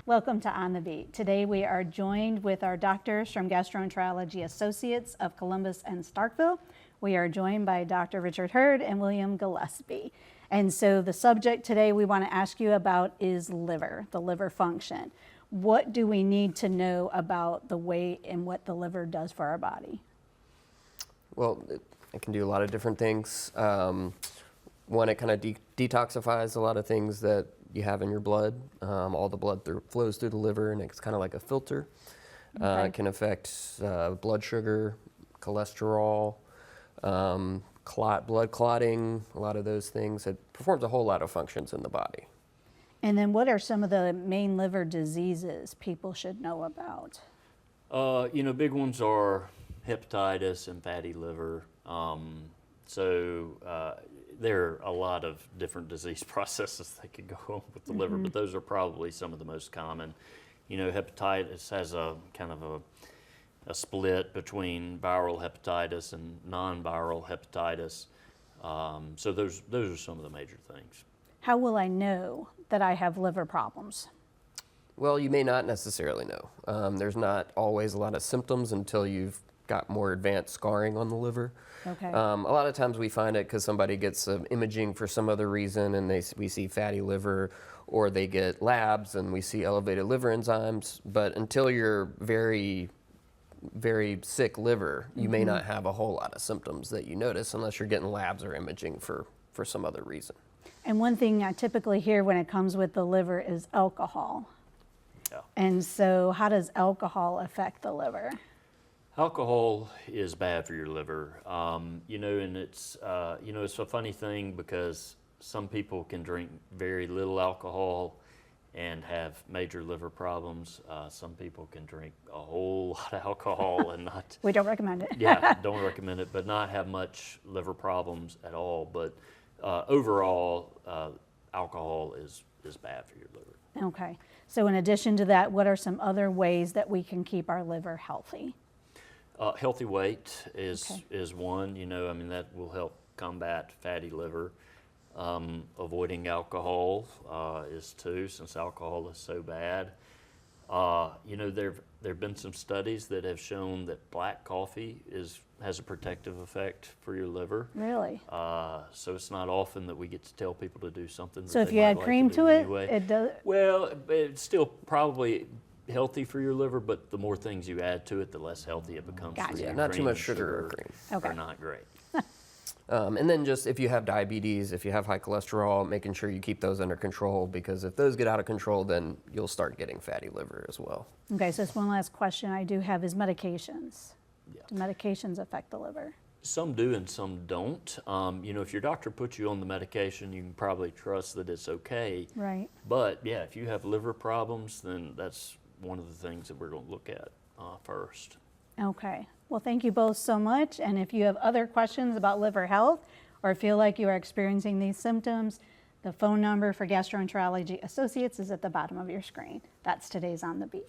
Welcome to On the Beat. Today we are joined with our doctors from Gastroenterology Associates of Columbus and Starkville. We are joined by Dr. Richard Hurd and William Gillespie. And so the subject today we want to ask you about is liver, the liver function. What do we need to know about the way and what the liver does for our body? Well, it can do a lot of different things. One, it kind of detoxifies a lot of things that you have in your blood. All the blood flows through the liver, and it's kind of like a filter. Okay. It can affect blood sugar, cholesterol, blood clotting, a lot of those things. It performs a whole lot of functions in the body. And then what are some of the main liver diseases people should know about? Big ones are hepatitis and fatty liver. There are a lot of different disease processes that could go on with the liver, but those are probably some of the most common. Hepatitis has a kind of a split between viral hepatitis and non-viral hepatitis. So those are some of the major things. How will I know that I have liver problems? Well, you may not necessarily know. There's not always a lot of symptoms until you've got more advanced scarring on the liver. Okay. A lot of times we find it because somebody gets imaging for some other reason and we see fatty liver, or they get labs and we see elevated liver enzymes. But until you're very, very sick liver, you may not have a whole lot of symptoms that you notice unless you're getting labs or imaging for some other reason. And one thing I typically hear when it comes with the liver is alcohol. Yeah. And so how does alcohol affect the liver? Alcohol is bad for your liver, and it's a funny thing because some people can drink very little alcohol and have major liver problems. Some people can drink a whole lot of alcohol and not. We don't recommend it. Yeah, don't recommend it, but not have much liver problems at all. But overall, alcohol is bad for your liver. Okay. So in addition to that, what are some other ways that we can keep our liver healthy? Healthy weight is one, that will help combat fatty liver. Avoiding alcohol is two, since alcohol is so bad. There have been some studies that have shown that black coffee has a protective effect for your liver. Really? So it's not often that we get to tell people to do something. So if you add cream to it, it does? Well, it's still probably healthy for your liver, but the more things you add to it, the less healthy it becomes. Gotcha. For you. Yeah, not too Cream much and sugar or cream. Okay. are not great. And then just if you have diabetes, if you have high cholesterol, making sure you keep those under control, because if those get out of control, then you'll start getting fatty liver as well. Okay, so this one last question I do have is medications. Yeah. Do medications affect the liver? Some do and some don't. If your doctor puts you on the medication, you can probably trust that it's okay. Right. But yeah, if you have liver problems, then that's one of the things that we're going to look at first. Okay. Well, thank you both so much. And if you have other questions about liver health or feel like you are experiencing these symptoms, the phone number for Gastroenterology Associates is at the bottom of your screen. That's today's On the Beat.